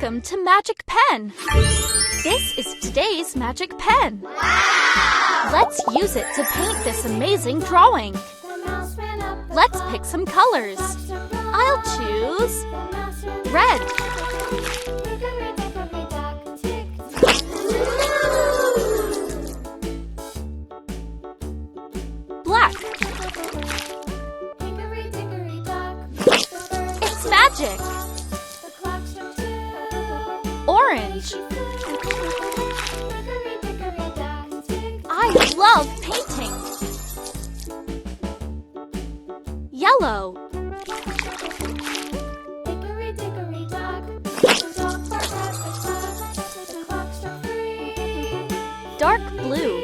Welcome to Magic Pen! This is today's magic pen. Wow! Let's use it to paint this amazing drawing. Let's pick some colors. I'll choose red. Black. It's magic. Orange. I love painting. Yellow. Dark blue.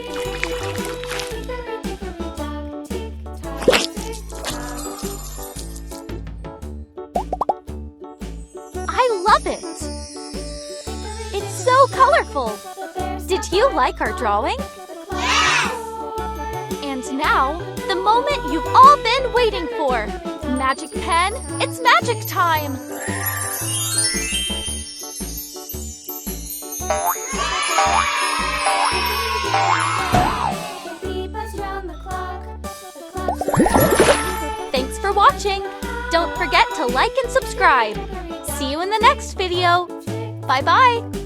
I love it. It's so colorful. Did you like our drawing? Yes! And now, the moment you've all been waiting for. Magic Pen, it's magic time! Thanks for watching! Don't forget to like and subscribe. See you in the next video. Bye-bye!